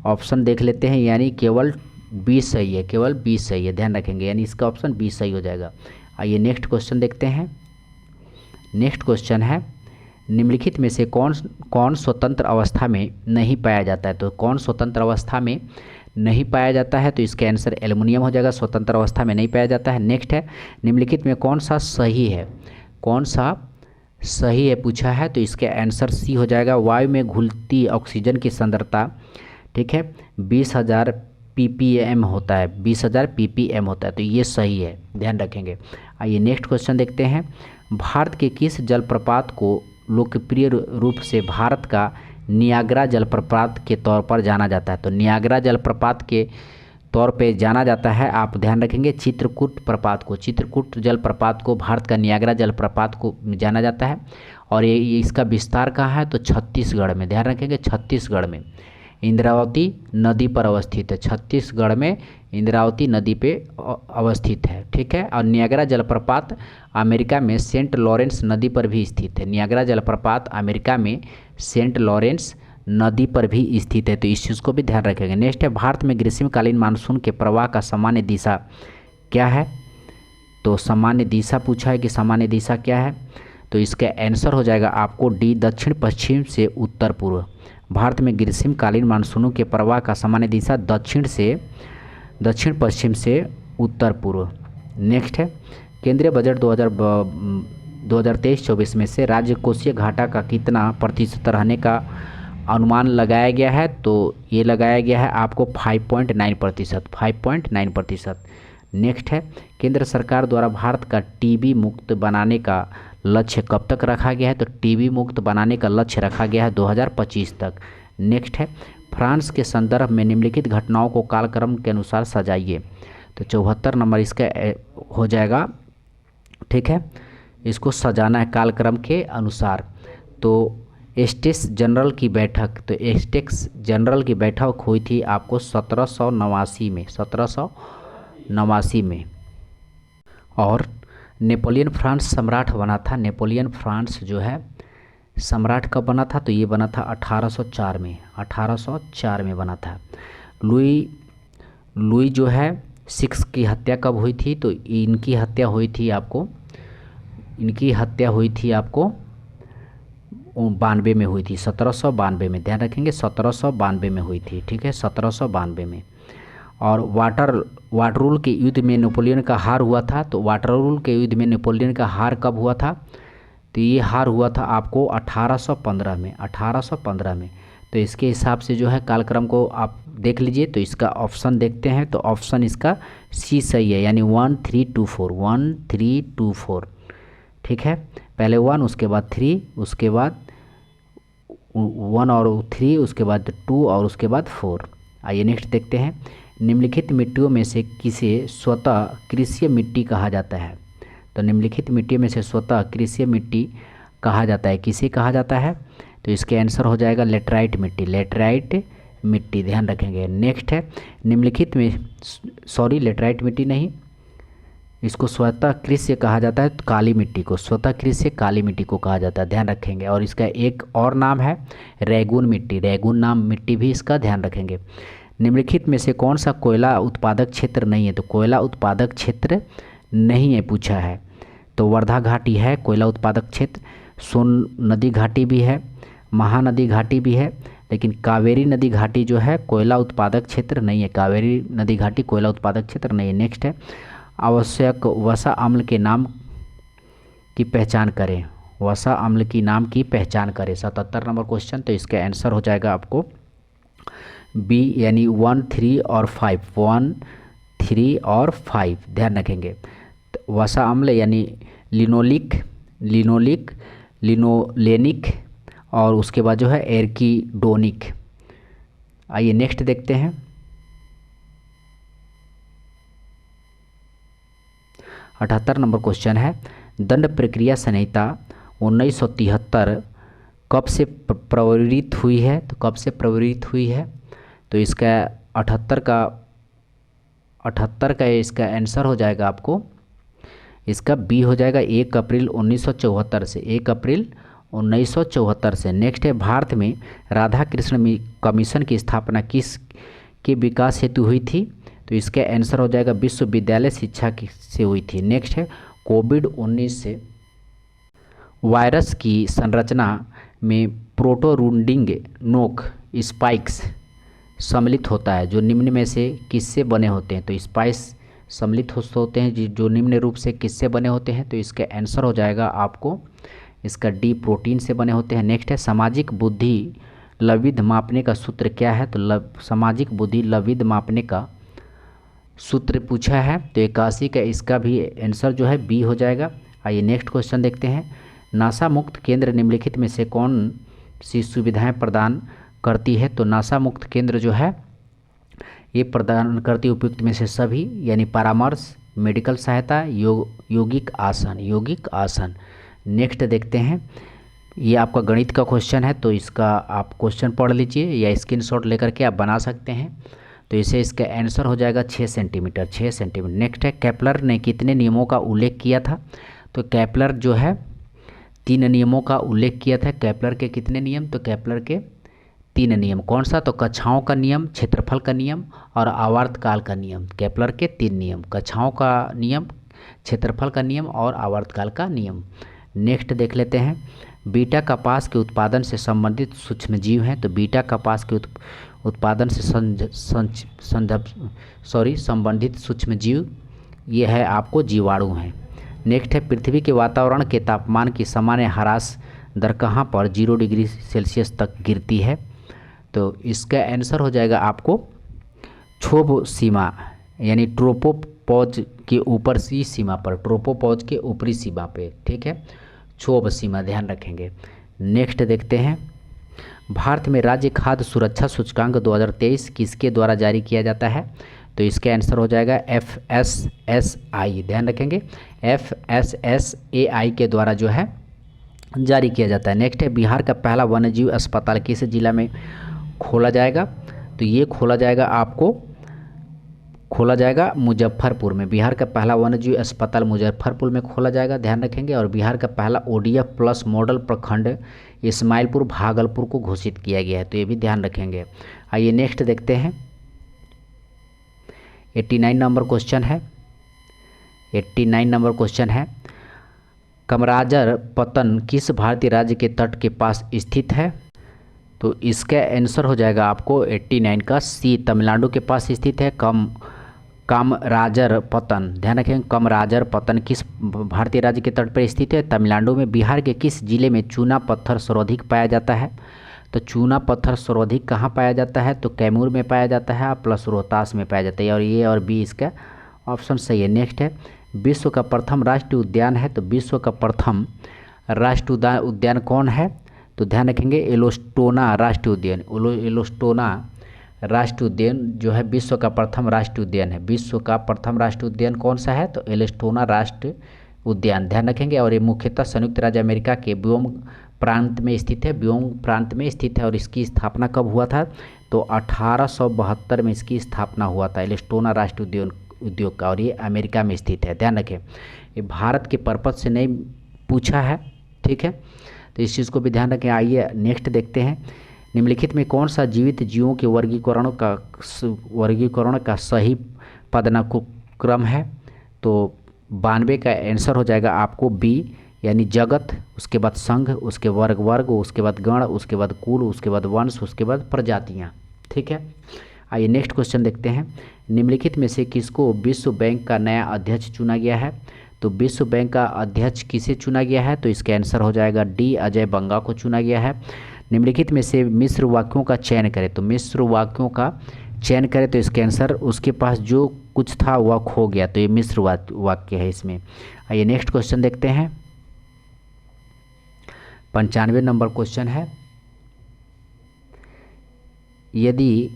ऑप्शन देख लेते हैं, यानी केवल बी सही है, केवल बी सही है, ध्यान रखेंगे, यानी इसका ऑप्शन बी सही हो जाएगा। आइए नेक्स्ट क्वेश्चन देखते हैं। नेक्स्ट क्वेश्चन है, निम्नलिखित में से कौन स्वतंत्र अवस्था में नहीं पाया जाता है, तो कौन स्वतंत्र अवस्था में नहीं पाया जाता है, तो इसका आंसर एल्युमिनियम हो जाएगा, स्वतंत्र अवस्था में नहीं पाया जाता है। नेक्स्ट है, निम्नलिखित में कौन सा सही है, कौन सा सही है पूछा है, तो इसका आंसर सी हो जाएगा। वायु में घुलती ऑक्सीजन की सांद्रता, ठीक है, 20,000 ppm होता है, 20,000 ppm होता है, तो ये सही है, ध्यान रखेंगे। आइए नेक्स्ट क्वेश्चन देखते हैं। भारत के किस जलप्रपात को लोकप्रिय रूप से भारत का नियाग्रा जलप्रपात के तौर पर जाना जाता है? तो नियाग्रा जलप्रपात के तौर पे जाना जाता है, आप ध्यान रखेंगे, चित्रकूट प्रपात को, चित्रकूट जलप्रपात को भारत का नियाग्रा जलप्रपात को जाना जाता है। और ये इसका विस्तार कहाँ है? तो छत्तीसगढ़ में, ध्यान रखेंगे, छत्तीसगढ़ में इंद्रावती नदी पर अवस्थित है। छत्तीसगढ़ में इंद्रावती नदी पे अवस्थित है, ठीक है। और नियाग्रा जलप्रपात अमेरिका में सेंट लॉरेंस नदी पर भी स्थित है। नियाग्रा जलप्रपात अमेरिका में सेंट लॉरेंस नदी पर भी स्थित है, तो इस चीज़ को भी ध्यान रखेंगे। नेक्स्ट है, भारत में ग्रीष्मकालीन मानसून के प्रवाह का सामान्य दिशा क्या है? तो सामान्य दिशा पूछा है कि सामान्य दिशा क्या है, तो इसका आंसर हो जाएगा आपको डी, दक्षिण पश्चिम से उत्तर पूर्व। भारत में ग्रीष्मकालीन मानसूनों के प्रवाह का सामान्य दिशा दक्षिण पश्चिम से उत्तर पूर्व। नेक्स्ट है, केंद्रीय बजट 2023-24 में से राज्य कोषीय घाटा का कितना प्रतिशत रहने का अनुमान लगाया गया है? तो ये लगाया गया है आपको 5.9%। नेक्स्ट है, केंद्र सरकार द्वारा भारत का टीबी मुक्त बनाने का लक्ष्य कब तक रखा गया है? तो टीबी मुक्त बनाने का लक्ष्य रखा गया है 2025 तक। नेक्स्ट है, फ्रांस के संदर्भ में निम्नलिखित घटनाओं को कालक्रम के अनुसार सजाइए। तो 74 नंबर इसका हो जाएगा, ठीक है, इसको सजाना है कालक्रम के अनुसार। तो स्टेट्स जनरल की बैठक, तो स्टेट्स जनरल की बैठक हुई थी आपको 1789 में। और नेपोलियन फ्रांस सम्राट बना था, नेपोलियन फ्रांस जो है सम्राट कब बना था? तो ये बना था 1804 में बना था। लुई जो है 6 की हत्या कब हुई थी? तो इनकी हत्या हुई थी आपको 92 में हुई थी, 1792 में, ध्यान रखेंगे 1792 में हुई थी, ठीक है, 1792 में। और वाटरलू के युद्ध में नेपोलियन का हार हुआ था। तो वाटरलू के युद्ध में नेपोलियन का हार कब हुआ था? तो ये हार हुआ था आपको 1815 में। तो इसके हिसाब से जो है कालक्रम को आप देख लीजिए। तो इसका ऑप्शन देखते हैं, तो ऑप्शन इसका सी सही है, यानी 1324, ठीक है। पहले 1, उसके बाद 3, उसके बाद 1 और 3, उसके बाद 2 और उसके बाद 4। आइए नेक्स्ट देखते हैं, निम्नलिखित मिट्टियों में से किसे स्वतः कृषि मिट्टी कहा जाता है? तो निम्नलिखित मिट्टियों में से स्वतः कृषि मिट्टी कहा जाता है, किसे कहा जाता है? तो इसके आंसर हो जाएगा लेटराइट मिट्टी, ध्यान रखेंगे। नेक्स्ट है, निम्नलिखित में, लेटराइट मिट्टी नहीं, इसको स्वतः कृषि कहा जाता है, तो काली मिट्टी को, स्वतः कृषि काली मिट्टी को कहा जाता है, ध्यान रखेंगे। और इसका एक और नाम है रैगून मिट्टी, रैगून नाम मिट्टी भी इसका ध्यान रखेंगे। निम्नलिखित में से कौन सा कोयला उत्पादक क्षेत्र नहीं है? तो कोयला उत्पादक क्षेत्र नहीं है पूछा है, तो वर्धा घाटी है कोयला उत्पादक क्षेत्र, सोन नदी घाटी भी है, महानदी घाटी भी है, लेकिन कावेरी नदी घाटी जो है कोयला उत्पादक क्षेत्र नहीं है, कावेरी नदी घाटी कोयला उत्पादक क्षेत्र नहीं है। नेक्स्ट है, आवश्यक वसा अम्ल के नाम की पहचान करें, वसा अम्ल की नाम की पहचान करें, 77 नंबर क्वेश्चन। तो इसका आंसर हो जाएगा आपको बी, यानी 1, 3 और 5, 1, 3 और 5, ध्यान रखेंगे। तो वसा अम्ल यानी लिनोलेनिक और उसके बाद जो है एर्किडोनिक। आइए नेक्स्ट देखते हैं, 78 नंबर क्वेश्चन है, दंड प्रक्रिया संहिता 1973 कब से प्रवर्तित हुई है? तो कब से प्रवर्तित हुई है? तो इसका 78 का इसका आंसर हो जाएगा आपको, इसका बी हो जाएगा 1 अप्रैल 1974 से, 1 अप्रैल 1974 से। नेक्स्ट है, भारत में राधा कृष्ण कमीशन की स्थापना किस के विकास हेतु हुई थी? तो इसका आंसर हो जाएगा विश्वविद्यालय शिक्षा से हुई थी। नेक्स्ट है, कोविड-19 से वायरस की संरचना में प्रोटोरूडिंग नोक स्पाइक्स सम्मिलित होता है, जो निम्न में से किससे बने होते हैं? तो स्पाइस सम्मिलित होते हैं जो निम्न रूप से किससे बने होते हैं? तो इसका आंसर हो जाएगा आपको इसका डी प्रोटीन से बने होते हैं। नेक्स्ट है सामाजिक बुद्धि लविध मापने का सूत्र क्या है, तो सामाजिक बुद्धि लविध मापने का सूत्र पूछा है तो 81 का इसका भी आंसर जो है बी हो जाएगा। आइए नेक्स्ट क्वेश्चन देखते हैं। नासा मुक्त केंद्र निम्नलिखित में से कौन सी सुविधाएं प्रदान करती है, तो नासा मुक्त केंद्र जो है ये प्रदान करती उपयुक्त में से सभी, यानी परामर्श, मेडिकल सहायता, यौगिक आसन। नेक्स्ट देखते हैं, ये आपका गणित का क्वेश्चन है तो इसका आप क्वेश्चन पढ़ लीजिए या स्क्रीनशॉट लेकर के आप बना सकते हैं। तो इसे इसका आंसर हो जाएगा 6 सेंटीमीटर। नेक्स्ट है केपलर ने कितने नियमों का उल्लेख किया था, तो केपलर जो है 3 नियमों का उल्लेख किया था। केपलर के कितने नियम, तो केपलर के 3 नियम। कौन सा, तो कक्षाओं का नियम, क्षेत्रफल का नियम और आवर्तकाल का नियम। केपलर के 3 नियम, कक्षाओं का नियम, क्षेत्रफल का नियम और आवर्तकाल का नियम। नेक्स्ट देख लेते हैं, बीटा कपास के उत्पादन से संबंधित सूक्ष्मजीव हैं, तो बीटा कपास के उत्पादन से संबंधित सूक्ष्मजीव ये है आपको जीवाणु हैं। नेक्स्ट है पृथ्वी के वातावरण के तापमान की सामान्य ह्रास दर कहाँ पर 0 डिग्री सेल्सियस तक गिरती है, तो इसका आंसर हो जाएगा आपको क्षोभ सीमा, यानी ट्रोपोपॉज के ऊपर सी सीमा पर, ट्रोपोपॉज के ऊपरी सीमा पे, ठीक है, क्षोभ सीमा ध्यान रखेंगे। नेक्स्ट देखते हैं, भारत में राज्य खाद्य सुरक्षा सूचकांक 2023 किसके द्वारा जारी किया जाता है, तो इसका आंसर हो जाएगा FSSAI, ध्यान रखेंगे FSSAI के द्वारा जो है जारी किया जाता है। नेक्स्ट है बिहार का पहला वन्यजीव अस्पताल किस जिला में खोला जाएगा, तो ये खोला जाएगा मुजफ्फरपुर में। बिहार का पहला वन्यजीव अस्पताल मुजफ्फरपुर में खोला जाएगा, ध्यान रखेंगे। और बिहार का पहला ODF प्लस मॉडल प्रखंड इस्माइलपुर भागलपुर को घोषित किया गया है, तो ये भी ध्यान रखेंगे। आइए नेक्स्ट देखते हैं, 89 नंबर क्वेश्चन है, कमराजर पतन किस भारतीय राज्य के तट के पास स्थित है, तो इसका आंसर हो जाएगा आपको 89 का सी, तमिलनाडु के पास स्थित है कामराजर पतन। ध्यान रखें, कामराजर पतन किस भारतीय राज्य के तट पर स्थित है, तमिलनाडु में। बिहार के किस जिले में चूना पत्थर सर्वाधिक पाया जाता है, तो चूना पत्थर सर्वाधिक कहाँ पाया जाता है, तो कैमूर में पाया जाता है प्लस रोहतास में पाया जाता है, और ये और बी इसका ऑप्शन सही है। नेक्स्ट है विश्व का प्रथम राष्ट्रीय उद्यान है, तो विश्व का प्रथम राष्ट्रीय उद्यान कौन है, तो ध्यान रखेंगे येलोस्टोना राष्ट्रीय उद्यान। येलोस्टोना राष्ट्रीय उद्यान जो है विश्व का प्रथम राष्ट्रीय उद्यान है। विश्व का प्रथम राष्ट्रीय उद्यान कौन सा है, तो येलोस्टोना राष्ट्रीय उद्यान, ध्यान रखेंगे। और ये मुख्यतः संयुक्त राज्य अमेरिका के व्योम प्रांत में स्थित है, और इसकी स्थापना कब हुआ था, तो 1872 में इसकी स्थापना हुआ था येलोस्टोना राष्ट्रीय उद्योग का, और ये अमेरिका में स्थित है, ध्यान रखें। ये भारत के पर्पज से नहीं पूछा है, ठीक है, तो इस चीज़ को भी ध्यान रखें। आइए नेक्स्ट देखते हैं, निम्नलिखित में कौन सा जीवित जीवों के वर्गीकरण का सही पदानुक्रम है, तो 92 का आंसर हो जाएगा आपको बी, यानी जगत, उसके बाद संघ, उसके वर्ग, उसके बाद गण, उसके बाद कुल, उसके बाद वंश, उसके बाद प्रजातियाँ, ठीक है। आइए नेक्स्ट क्वेश्चन देखते हैं, निम्नलिखित में से किसको विश्व बैंक का नया अध्यक्ष चुना गया है, तो विश्व बैंक का अध्यक्ष किसे चुना गया है, तो इसका आंसर हो जाएगा डी, अजय बंगा को चुना गया है। निम्नलिखित में से मिश्र वाक्यों का चयन करें, तो मिश्र वाक्यों का चयन करें तो इसका आंसर, उसके पास जो कुछ था वह खो गया, तो ये मिश्र वाक्य है इसमें। आइए नेक्स्ट क्वेश्चन देखते हैं, 95 नंबर क्वेश्चन है, यदि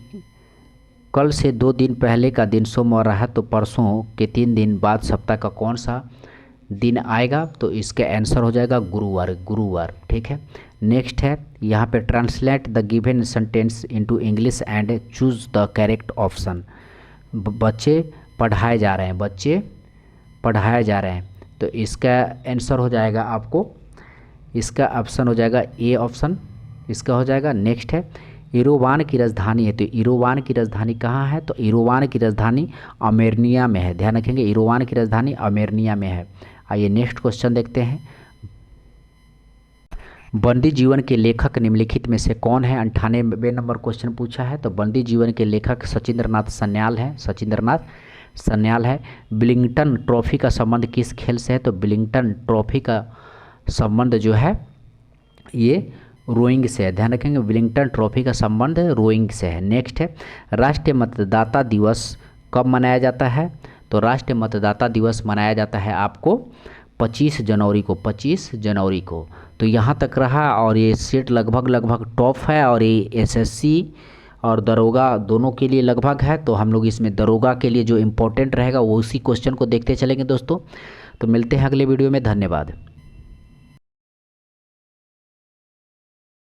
कल से 2 दिन पहले का दिन सोमवार रहा तो परसों के 3 दिन बाद सप्ताह का कौन सा दिन आएगा, तो इसका आंसर हो जाएगा गुरुवार, ठीक है। नेक्स्ट है यहाँ पे translate the given sentence into English and choose the correct option. बच्चे पढ़ाए जा रहे हैं, तो इसका आंसर हो जाएगा आपको, इसका ऑप्शन हो जाएगा ए ऑप्शन, इसका हो जाएगा। नेक्स्ट है इरोवान की राजधानी है, तो इरोवान की राजधानी कहाँ है, तो इरोवान की राजधानी अर्मेनिया में है, ध्यान रखेंगे, इरोवान की राजधानी अर्मेनिया में है। आइए नेक्स्ट क्वेश्चन देखते हैं, बंदी जीवन के लेखक निम्नलिखित में से कौन है, 98 नंबर क्वेश्चन पूछा है, तो बंदी जीवन के लेखक सचिंद्रनाथ सन्याल है। विलिंगटन ट्रॉफी का संबंध किस खेल से है, तो विलिंगटन ट्रॉफी का संबंध जो है ये रोइंग से है। ध्यान रखेंगे, विलिंगटन ट्रॉफी का संबंध रोइंग से है। नेक्स्ट है, राष्ट्रीय मतदाता दिवस कब मनाया जाता है? तो राष्ट्रीय मतदाता दिवस मनाया जाता है आपको 25 जनवरी को, 25 जनवरी को। तो यहाँ तक रहा, और ये सेट लगभग टॉप है, और ये एसएससी और दरोगा दोनों के लिए लगभग है। तो हम लोग इसमें दरोगा के लिए जो इम्पोर्टेंट रहेगा वो उसी क्वेश्चन को देखते चलेंगे दोस्तों। तो मिलते हैं अगले वीडियो में, धन्यवाद।